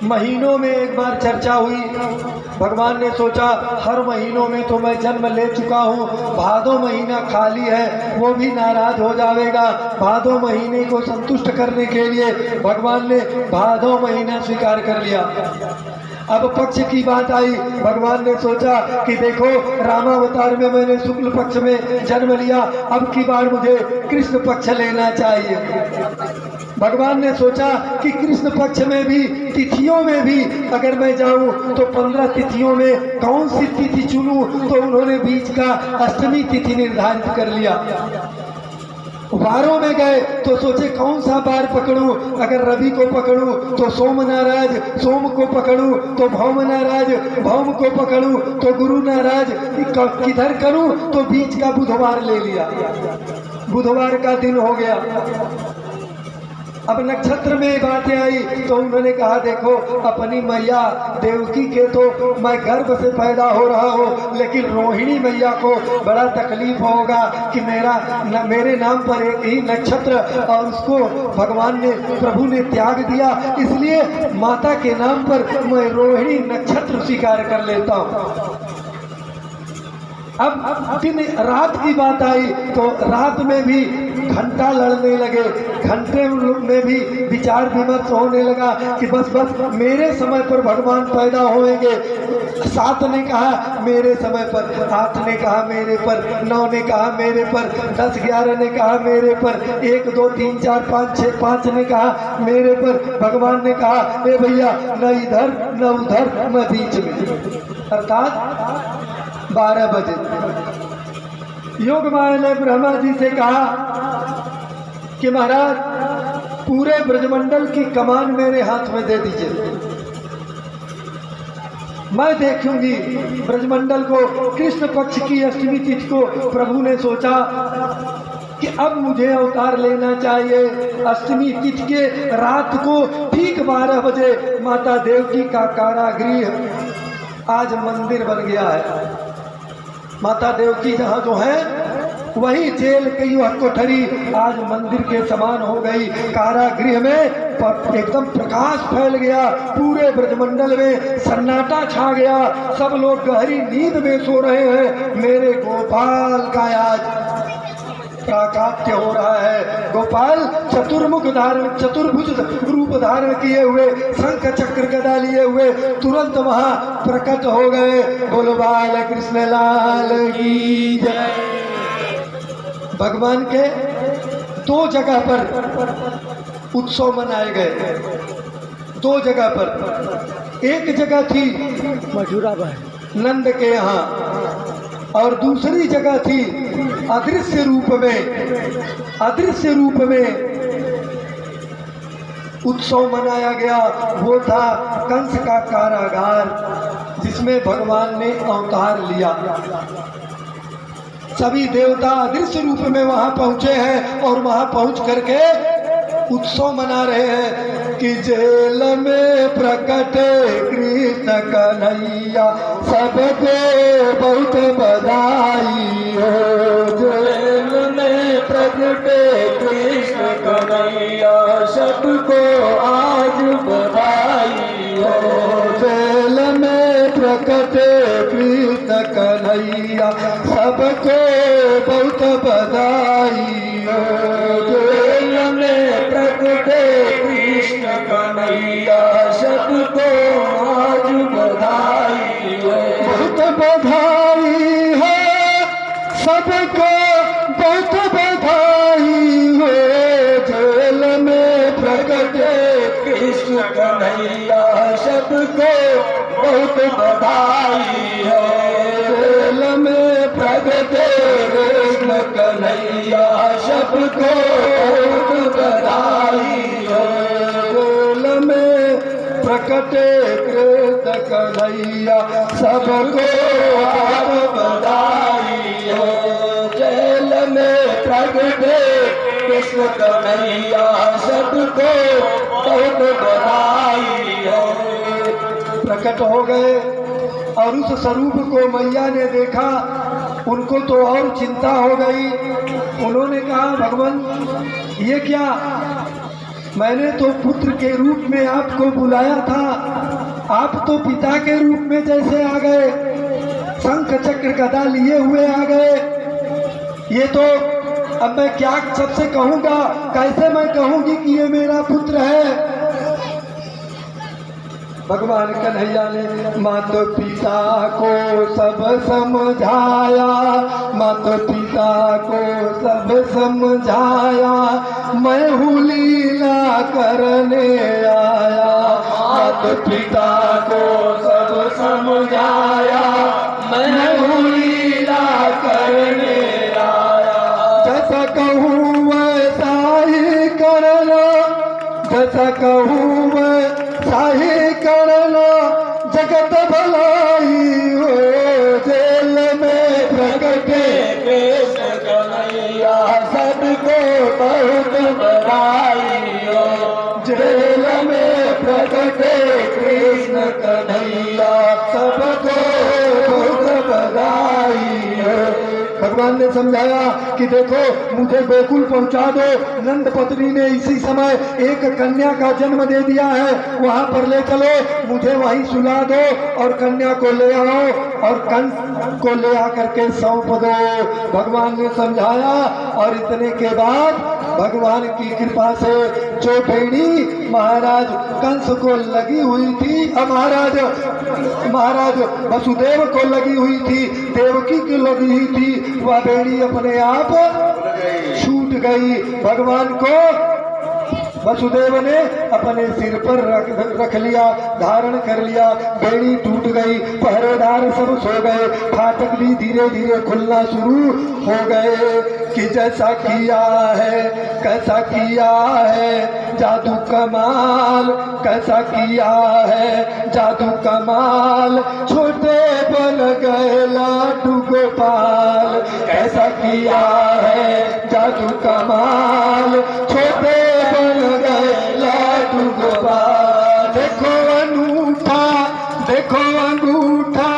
महीनों में एक बार चर्चा हुई। भगवान ने सोचा हर महीनों में तो मैं जन्म ले चुका हूँ, भादो महीना खाली है, वो भी नाराज हो जाएगा। भादो महीने को संतुष्ट करने के लिए भगवान ने भादो महीना स्वीकार कर लिया। अब पक्ष की बात आई। भगवान ने सोचा कि देखो रामावतार में मैंने शुक्ल पक्ष में जन्म लिया, अब की बार मुझे कृष्ण पक्ष लेना चाहिए। भगवान ने सोचा कि कृष्ण पक्ष में भी, तिथियों में भी अगर मैं जाऊं तो 15 तिथियों में कौन सी तिथि चुनूं, तो उन्होंने बीच का अष्टमी तिथि निर्धारित कर लिया। वारों में गए तो सोचे कौन सा बार पकड़ूं, अगर रवि को पकड़ूं तो सोम नाराज, सोम को पकड़ूं तो भौम नाराज, भौम को पकड़ूं तो गुरु नाराज, किधर करूं, तो बीच का बुधवार ले लिया। बुधवार का दिन हो गया। अब नक्षत्र में बातें आई तो उन्होंने कहा देखो अपनी मैया देवकी के तो मैं गर्भ से पैदा हो रहा हूँ, लेकिन रोहिणी मैया को बड़ा तकलीफ होगा कि मेरे नाम पर एक ही नक्षत्र और उसको भगवान ने, प्रभु ने त्याग दिया, इसलिए माता के नाम पर मैं रोहिणी नक्षत्र स्वीकार कर लेता हूँ। अब दिन रात की बात आई तो रात में भी घंटा लड़ने लगे, घंटे में भी विचार विमर्श होने लगा कि बस मेरे समय पर भगवान पैदा होंगे। 7 ने कहा मेरे समय पर, 8 ने कहा मेरे पर, 9 ने कहा मेरे पर, 10 11 ने कहा मेरे पर, 1 2 3 4 5 6 5 ने कहा मेरे पर। भगवान ने कहा ए भैया न इधर न उधर न बीच में, अर्थात 12 बजे। योग माया ने ब्रह्मा जी से कहा कि महाराज पूरे ब्रजमंडल की कमान मेरे हाथ में दे दीजिए, मैं देखूंगी ब्रजमंडल को। कृष्ण पक्ष की अष्टमी तिथि को प्रभु ने सोचा कि अब मुझे अवतार लेना चाहिए। अष्टमी तिथि के रात को ठीक 12 बजे माता देवकी का कारागृह आज मंदिर बन गया है। माता देवकी जहाँ जो है वही जेल की वह कोठरी आज मंदिर के समान हो गई। कारागृह में एकदम प्रकाश फैल गया, पूरे ब्रजमंडल में सन्नाटा छा गया, सब लोग गहरी नींद में सो रहे हैं। मेरे गोपाल का आज प्राकाट्य हो रहा है। गोपाल चतुर्मुख धारण, चतुर्भुज रूप धारण किए हुए, शंख चक्र गदा लिए हुए तुरंत वहां प्रकट हो गए। बोलो बाल कृष्ण लाल की जय। भगवान के 2 जगह पर उत्सव मनाए गए, 2 जगह पर। एक जगह थी मथुराबाई नंद के यहाँ और दूसरी जगह थी अदृश्य रूप में, अदृश्य रूप में उत्सव मनाया गया। वो था कंस का कारागार जिसमें भगवान ने अवतार लिया। सभी देवता अदृश्य रूप में वहां पहुंचे हैं और वहां पहुंच करके उत्सव मना रहे हैं कि जेल में प्रकटे कृष्ण कन्हैया, सबको बहुत बधाई हो। जेल में प्रकटे कृष्ण कन्हैया, सबको आज बधाई हो। जेल में प्रकटे कृष्ण कन्हैया, सबको बहुत बधाई हो। जेल में प्रकटे कृष्ण कन्हैया, सबको आज बधाई हो। बहुत बधाई है, सबको बहुत बधाई हो। जेल में प्रकटे कृष्ण कन्हैया, सबको बहुत बधाई है। जेल में प्रकटे कृष्ण कन्हैया, सबको बहुत बधाई है। जेल में प्रकटे कृष्ण कन्हैया, सबको बहुत बधाई हो। जेल में प्रकटे कृष्ण कन्हैया, सबको बहुत बधाई हो। प्रकट हो गए और उस स्वरूप को मैया ने देखा, उनको तो और चिंता हो गई। उन्होंने कहा भगवान ये क्या, मैंने तो पुत्र के रूप में आपको बुलाया था, आप तो पिता के रूप में जैसे आ गए, शंख चक्र गदा लिए हुए आ गए। ये तो अब मैं क्या सबसे कहूँगा, कैसे मैं कहूँगी कि ये मेरा पुत्र है। भगवान कन्हैया ने माता पिता को सब समझाया, माता पिता को सब समझाया, मैं हूँ लीला करने आया। माता पिता को सब समझाया, मैं हूँ लीला करने आया। जैसा कहूँ वैसा ही करना, जैसा कहूँ वैसा ही करना, जगत भलाई हो। जेल में प्रकटे कृष्ण कन्हैया, सबको बहुत बधाई हो। जेल में प्रकटे कृष्ण कन्हैया, सबको बहुत बधाई हो। भगवान ने समझाया कि देखो मुझे गोकुल पहुंचा दो। नंद पत्नी ने इसी समय एक कन्या का जन्म दे दिया है, वहां पर ले चलो, मुझे वहीं सुला दो और कन्या को ले आओ और कंस को ले आकर के सौंप दो। भगवान ने समझाया और इतने के बाद भगवान की कृपा से जो भेड़ी महाराज कंस को लगी हुई थी, महाराज वसुदेव को लगी हुई थी, देवकी को लगी हुई थी, वह बेड़ी अपने आप छूट गई। भगवान को वसुदेव ने अपने सिर पर रख लिया, धारण कर लिया, बेड़ी टूट गई, पहरेदार सब सो गए, फाटक भी धीरे धीरे खुलना शुरू हो गए। कि जैसा किया है कैसा किया है जादू कमाल, कैसा किया है जादू कमाल, छोटे बन गए लाडू गोपाल। कैसा किया है जादू कमाल, छोटे बन गए लाडू गोपाल। देखो अनूठा, देखो अंगूठा,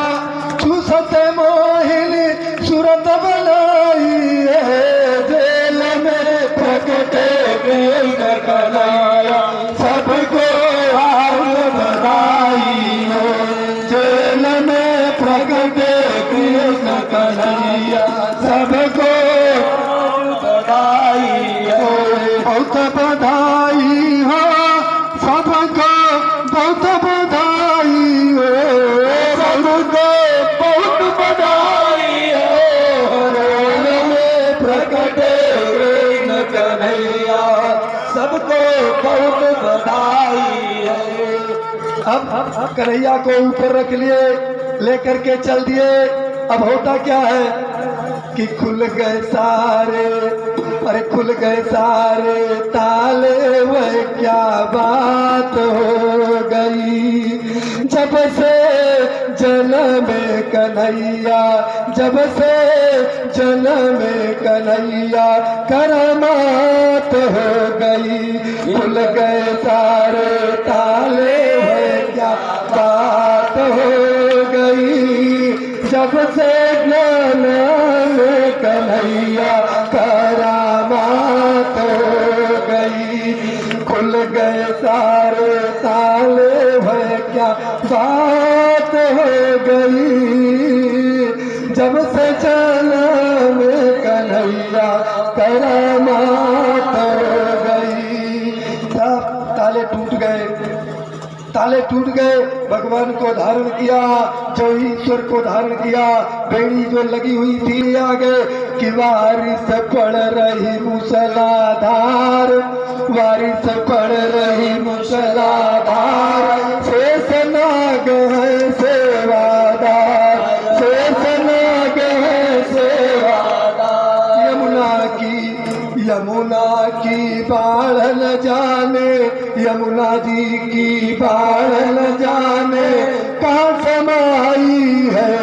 चूसते मोहिनी सूरत बनाई है। जेल में प्रकटे कृष्ण कन्हैया, सबको हाथ बधाई हो। जेल में प्रकटे कृष्ण कन्हैया, सबको बधाई हो। बहुत बधाई हो सबको, बहुत बधाई हो सबको, बहुत बधाई हो। जेल में प्रकटे कृष्ण कन्हैया, सबको बहुत बधाई है। अब कन्हैया को ऊपर रख लिए, लेकर के चल दिए। अब होता क्या है कि खुल गए सारे, अरे खुल गए सारे ताले, वह क्या बात हो गई। जब से जन्म कन्हैया, जब से जन्म कन्हैया, करामात हो गई। खुल गए सारे ताले, वह क्या बात हो गई। जब से जन्म कन्हैया, करामात हो गई। खुल गए सारे ताले, वह क्या बात हो गई। जब से जन्म कन्हैया, करामात हो गई। सब ताले टूट गए, ताले टूट गए। भगवान को धारण किया, जो ईश्वर को धारण किया। बेड़ी जो लगी हुई थी आ गए कि वारिस पड़ रही मूसलाधार, वारिस पड़ रही मूसलाधार। शेषनाग है सेवादार, शेषनाग है सेवादार। यमुना की बाढ़ न जाने, यमुना जी की बाढ़ न जाने, कहाँ समाई है।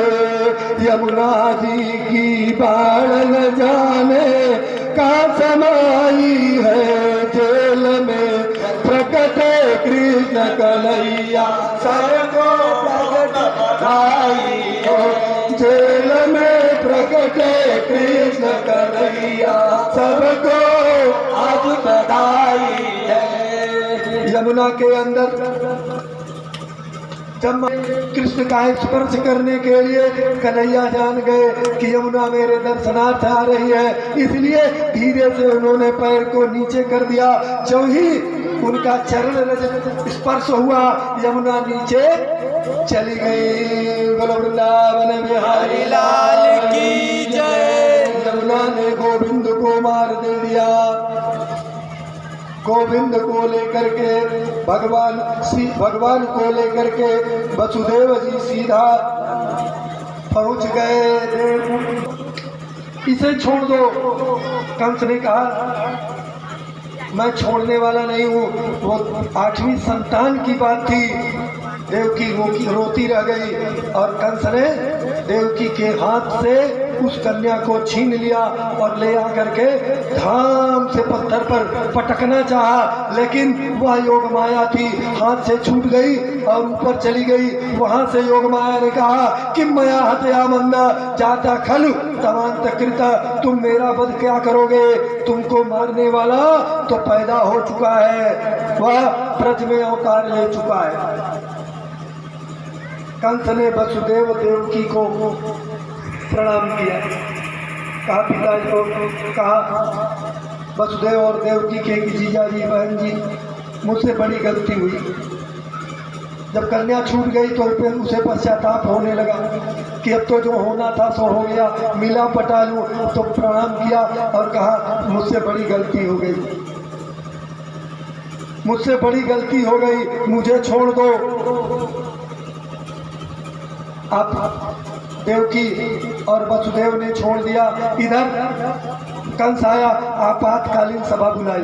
यमुना जी की बाढ़ न जाने, कहाँ समाई है। जेल में प्रकटे कृष्ण कन्हैया, सबको प्रकट बधाई हो। जेल में प्रकटे कृष्ण कन्हैया, सबको आज बधाई है। यमुना के अंदर जब कृष्ण का स्पर्श करने के लिए कन्हैया जान गए कि यमुना मेरे दर्शनार्थ आ रही है, इसलिए धीरे से उन्होंने पैर को नीचे कर दिया। जो ही उनका चरण रज स्पर्श हुआ, यमुना नीचे चली गई। बोलो वृंदावन बिहारी लाल की जय। यमुना ने गोविंद को मार दे दिया। गोविंद को लेकर के भगवान को लेकर के वसुदेव जी सीधा पहुंच गए। इसे छोड़ दो, कंस ने कहा मैं छोड़ने वाला नहीं हूँ। वो 8वीं संतान की बात थी, देवकी रोती रह गई और कंस ने देवकी के हाथ से उस कन्या को छीन लिया और ले आकर के धाम से पत्थर पर पटकना चाहा, लेकिन वह योग माया थी, हाथ से छूट गई और ऊपर चली गई। वहां से योग माया ने कहा कि मया हत्या मंदा जाता खलु तमांत कृता, तुम मेरा वध क्या करोगे? तुमको मारने वाला तो पैदा हो चुका है, वह ब्रज में अवतार ले चुका है। कंस ने वसुदेव देवकी को प्रणाम किया, कहा पिताजी को, कहा वसुदेव और देवकी के जीजा जी बहन जी, मुझसे बड़ी गलती हुई। जब कन्या छूट गई तो फिर उसे पश्चाताप होने लगा कि अब तो जो होना था सो हो गया, मिला पटा लूं। तो प्रणाम किया और कहा मुझसे बड़ी गलती हो गई, मुझसे बड़ी गलती हो गई, मुझे छोड़ दो। आप देवकी और वसुदेव ने छोड़ दिया। इधर कंस आया, आपातकालीन सभा बुलाई,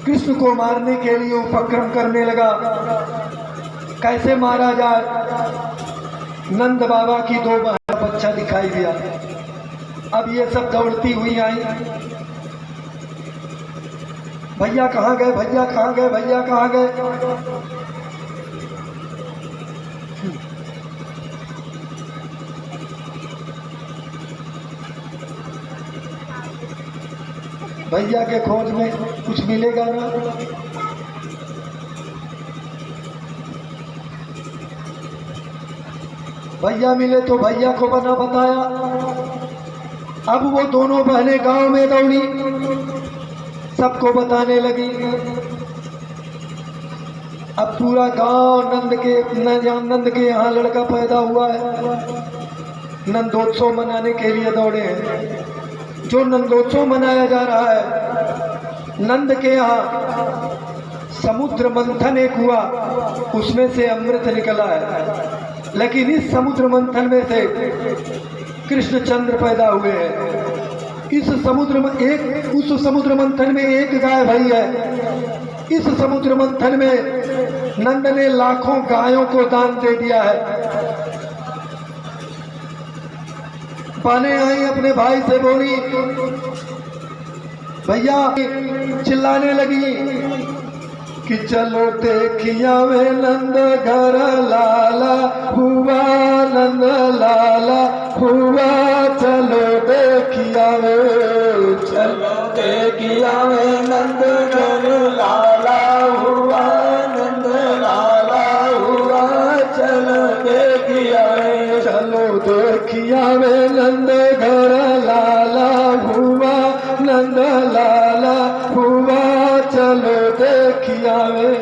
कृष्ण को मारने के लिए उपक्रम करने लगा। कैसे मारा जाए? नंद बाबा की 2 बहन बच्चा दिखाई दिया। अब ये सब दौड़ती हुई आई, भैया कहाँ गए, भैया कहाँ गए, भैया कहाँ गए? भैया के खोज में कुछ मिलेगा ना। भैया मिले तो भैया को बना बताया। अब वो दोनों बहनें गांव में दौड़ी, सबको बताने लगी। अब पूरा गांव नंद के यहाँ लड़का पैदा हुआ है, नंदोत्सव मनाने के लिए दौड़े हैं। जो नंदोत्सव मनाया जा रहा है, नंद के यहाँ समुद्र मंथन एक हुआ, उसमें से अमृत निकला है, लेकिन इस समुद्र मंथन में से कृष्णचंद्र पैदा हुए हैं। इस समुद्र में उस समुद्र मंथन में एक गाय भई है। इस समुद्र मंथन में नंद ने लाखों गायों को दान दे दिया है। पाने आई अपने भाई से बोली, भैया चिल्लाने लगी कि चलो देखिया वे नंद घर लाला हुआ, नंद लाला हुआ, चलो देखिया वे, चलो देखिया वे नंद घर लाला हुआ, नंद लाला हुआ, चलो देखिया वे, चलो देखिया वे नंद घर लाला हुआ, नंद लाला हुआ, चलो देखिया वे,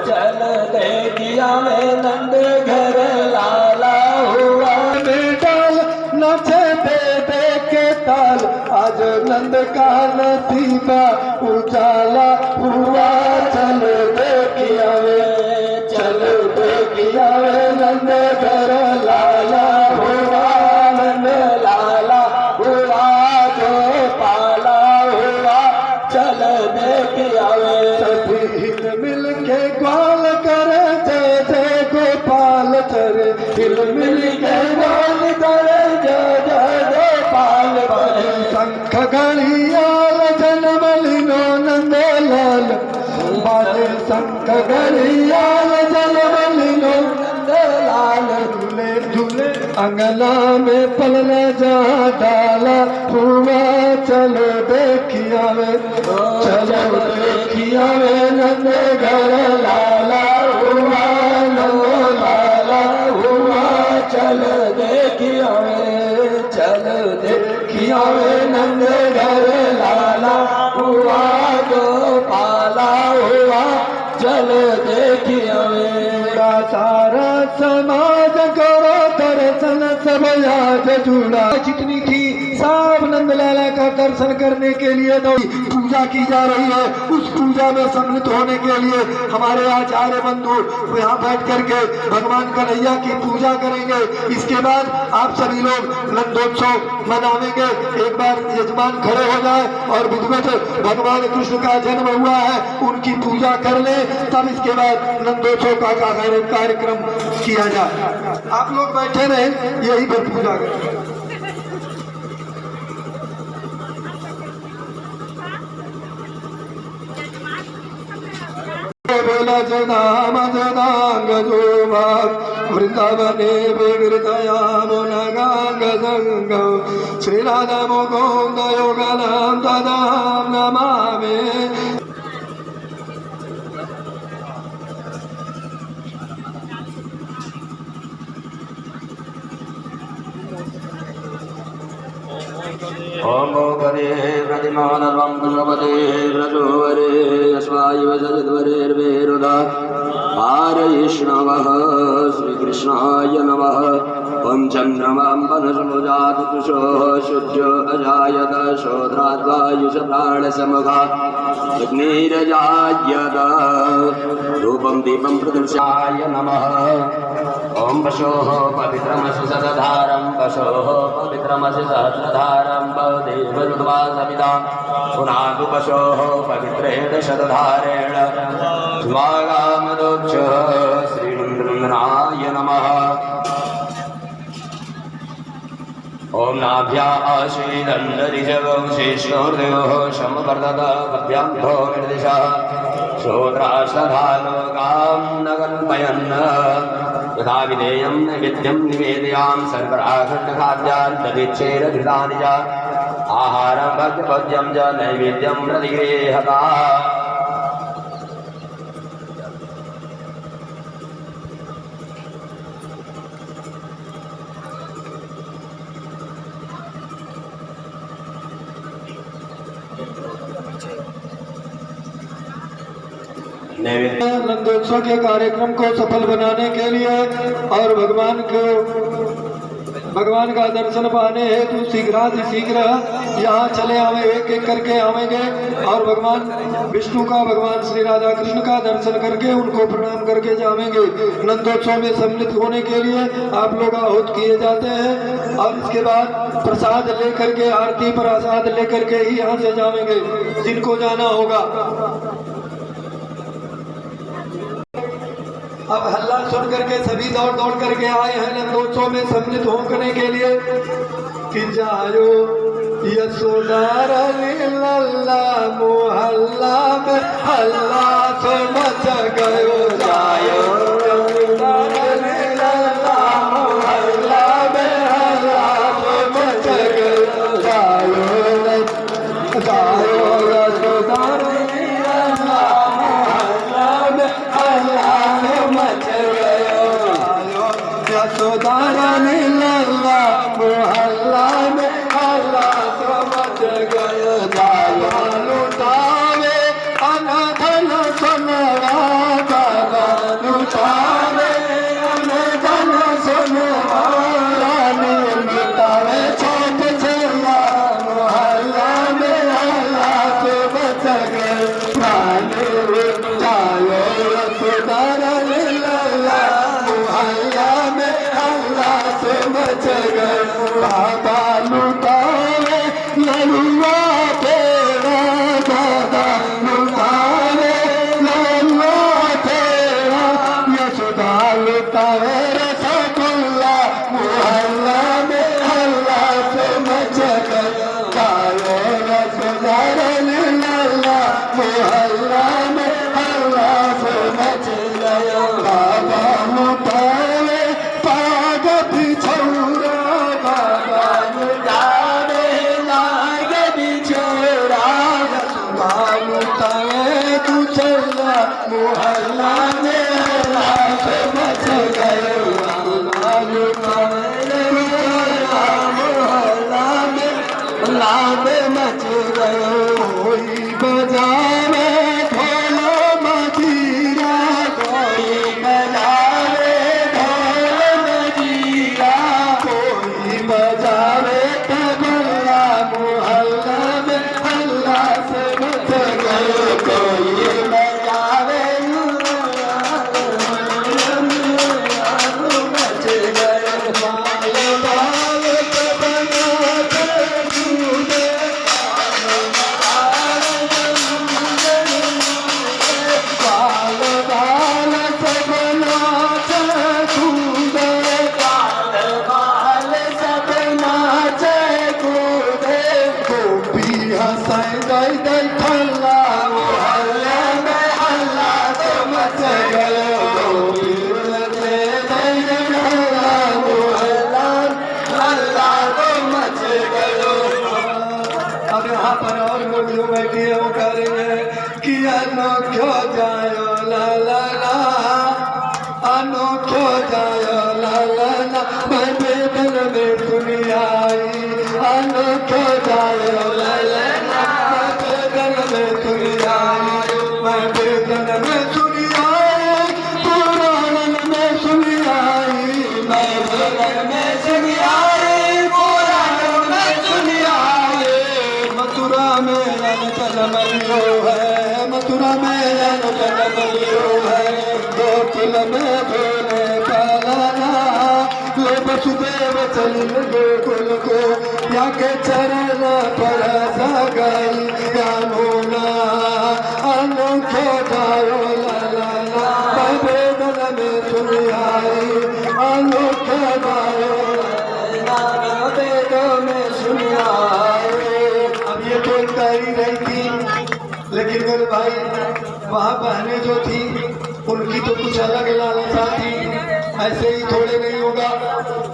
चल देखिया वे नंद घर लाला हुआ। बेटाल नचे दे के ताल, आज नंद का नसीबा उजाला हुआ, चलो देखिया वे, चलो देखिया वे नंद घर लाला हुआ, नंद लाला हुआ, जो पाला हुआ, चल देखिया वे। सभी मिल के ग्वाल करे जय जय गोपाल चरे, हिल मिल के ग्वाल करे जय जय गोपाल चरे। शंख घड़ियाल जन्म लिनो नंद लाल, बाजे शंख घड़ियाल जन्म लिनो नंद लाल, झूले झूले अंगना में पलना जा डाला हुआ, चलो देखिया वे, चलो देखिया वे नंद घर लाला हुआ, नंद लाला हुआ, चलो देखिया वे, चलो देखिया वे नंद घर लाला हुआ, गोपाला हुआ, चलो देखिया वे। सारा समाज करो दर्शन सब आज जुड़ा, जितनी थी सब नंदलाला का दर्शन करने के लिए तो पूजा की जा रही है। उस पूजा में सम्मिलित होने के लिए हमारे आचार्य बंधु यहाँ बैठ करके भगवान कन्हैया की पूजा करेंगे। इसके बाद आप सभी लोग नंदोत्सव मनावेंगे। एक बार यजमान खड़े हो जाए और विधिवत भगवान कृष्ण का जन्म हुआ है उनकी पूजा कर ले, तब इसके बाद नंदोत्सव का कार्यक्रम किया जाए। आप लोग बैठे रहे, यही पर पूजा करें। बोला जनाम जनांग जोमा वृंदावने विवृतयाम नगांग संग श्री राधा मुकुंद योगनाम तदाम नमामि। ओम गोपदे प्रतिमानवं कुलपते व्रजोवरे यस्वायुव सजद्वरेर्वेरुदा आरयिष्णवः श्रीकृष्णाय नमः। ओम चन्द्रमां वनसमुजातकुशो शुद्ध्यो अजायत शोध्राद्वायुष प्राणसमुखा अग्निरजायत रूपं दीपं प्रदर्शयाय नमः। ओम पशोः पवित्रमसि सदधारं पशोः पवित्रमसि सहस्रधारं देवरुद्वा सविता पुनातु पशोः पवित्रेण शतधारेण स्वागामदोक्ष श्रीनन्दनाय नमः। ओम नाभ्या आशीदन्दरिजगं शेषोर्देवः समवर्धत पद्भ्यान्धो निर्दिशः शोद्राष्टधालोकां न कल्पयन् यथा विधेयं नैवेद्यं निवेदयां सर्वराघण्डखाद्यान् दधिच्छेरघृतानि च आहारं भक्तपद्यं च नैवेद्यं प्रतिगृह्यता। नंदोत्सव के कार्यक्रम को सफल बनाने के लिए और भगवान का दर्शन पाने हेतु शीघ्र यहाँ चले आवे, एक एक करके आवेंगे और भगवान विष्णु का, भगवान श्री राधा कृष्ण का दर्शन करके उनको प्रणाम करके जावेंगे। नंदोत्सव में सम्मिलित होने के लिए आप लोग आहूत किए जाते हैं और इसके बाद प्रसाद लेकर के, आरती प्रसाद लेकर के ही यहाँ से जावेंगे जिनको जाना होगा। अब हल्ला सुन करके सभी दौड़ दौड़ करके आए हैं नंदोत्सव में सम्मिलित होने के लिए कि जायो यशोदा लल्ला मोहल्ला में हल्ला सो मच गयो, जायो यशोदा लल्ला मोहल्ला में हल्ला सो मच गयो, जायो यशोदा यशोदारा लल्ला मोहल्ला में हल्ला समझ गयो, जाया लुटावे अनधन सोनवा मोहल्ला में हल्ला मच गयो मोहल्ला में हल्ला मच गयो कोई बजावे ढोल मजीरा कोई बजावे ढोल मजीरा कोई बजावे तबला मोहल्ला में हल्ला से मच गयो कोई बजावे मच गयो बाल बाल तबला छूटे बाल बाल तबला छूटे बाल बाल सबना कूदे गोपी हंसाई दई दई खल्ला मोहल्ला में हल्ला तो मच गयो गोपी हंसे दई दई खल्ला मोहल्ला हल्ला तो मच गयो। अब यहाँ पर और लोग जो बैठे हैं वो कह रहे हैं कि अनोखो जायो ला ला ला अनोखो जायो ला ला ला मैं बेदन में दुनिया आई अनोखो जायो ला ला ला मैं बेदन में दुनिया आई मैं बेदन में दुनिया आई पुराण में दुनिया आई मैं बेदन में दुनिया आई पुराण में दुनिया आई मथुरा में जन्म लियो है मथुरा में जन्म लियो है गोकुल में भोले पालाना ले वसुदेव चली गोकुल को या के चरण पर सगल गानोना अनोखो जायो ला ला ला मैं बेदन में सुनी आई अनोखो जायो ला ला बेदन में सुनी आई। अब ये तो एक डायरी रही थी लेकिन मेरे भाई वहाँ बहनें जो थी उनकी तो कुछ अलग लालसा थी ऐसे ही थोड़े नहीं होगा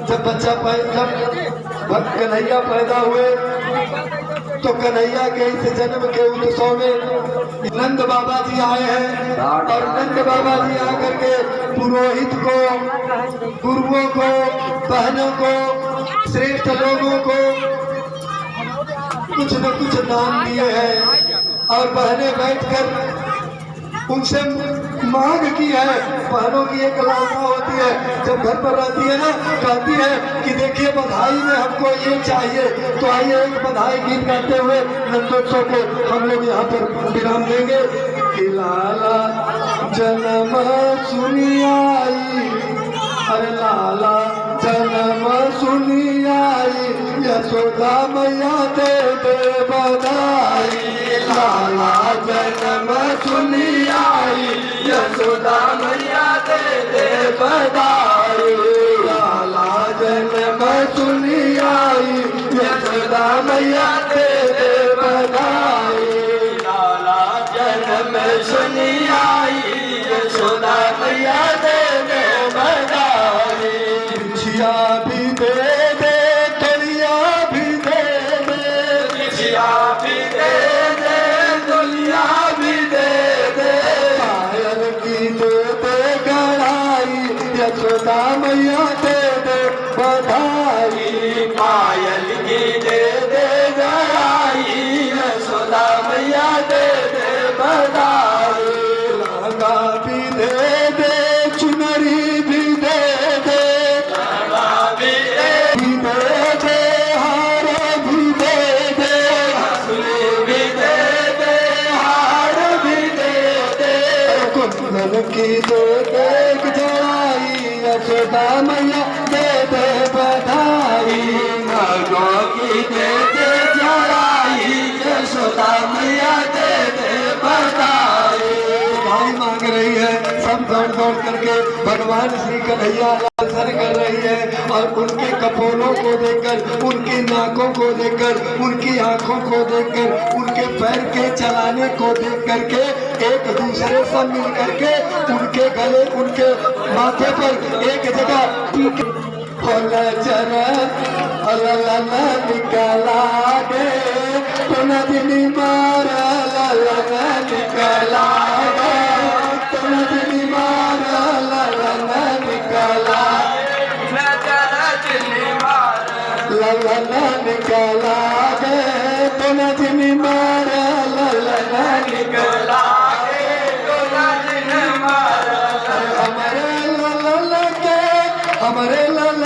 जब बच्चा जब कन्हैया पैदा हुए तो कन्हैया के इस जन्म के उत्सव में नंद बाबा जी आए हैं और नंद बाबा जी आकर के पुरोहित को गुरुओं को बहनों को श्रेष्ठ लोगों को कुछ न कुछ दान दिए हैं और बहनें बैठकर उनसे मांग की है। बहनों की एक लालसा होती है जब घर पर रहती है ना कहती है कि देखिए बधाई में हमको ये चाहिए तो आइए एक बधाई गीत गाते हुए नंदोत्सव को हम लोग यहाँ पर विराम देंगे कि लाला जन्म सुनी आई अरे लाला जन्म सुनी आई यशोदा मैया दे दे बधाई लाला जन्म सुनी आई यशोदा मैया दे दे बधाई लाला जन्म सुनी आई यशोदा मैया दे दे बधाई लाला जन्म सुनी आई यशोदा मैया दे दे बधाई बिछिया भी दे दे तलिया भी दे दे बिछिया भी दे दे तलिया भी दे दे पायल की दे दे गड़ाई यशोदा मैया दे दे बधाई पायल की दे दे गड़ाई यशोदा मैया दे दे बधाई लहंगा भी दे दे चुनरी भी दे दे भी दे दे हार भी दे दे हंसली भी दे दे हार भी दे दे कुंदन की दे दे जड़ाई यशोदा मैया दे दे बधाई नागों की दे दे जड़ाई यशोदा मैया दे दे बधाई भाई मांग रही है सब दौड़ दौड़ करके भगवान श्री कन्हैया दर्शन कर रही है और उनके कपोलों को देखकर उनकी नाकों को देखकर उनकी आंखों को देखकर उनके पैर के चलाने को देख करके एक दूसरे से मिल करके उनके गले उनके माथे पर एक जगह निकला गे तो नदी मारा निकला गे ललना निकला गे तो नजनी मारा ललना निकला गे तो नजनी मारा हमारे ललन के हमारे ललन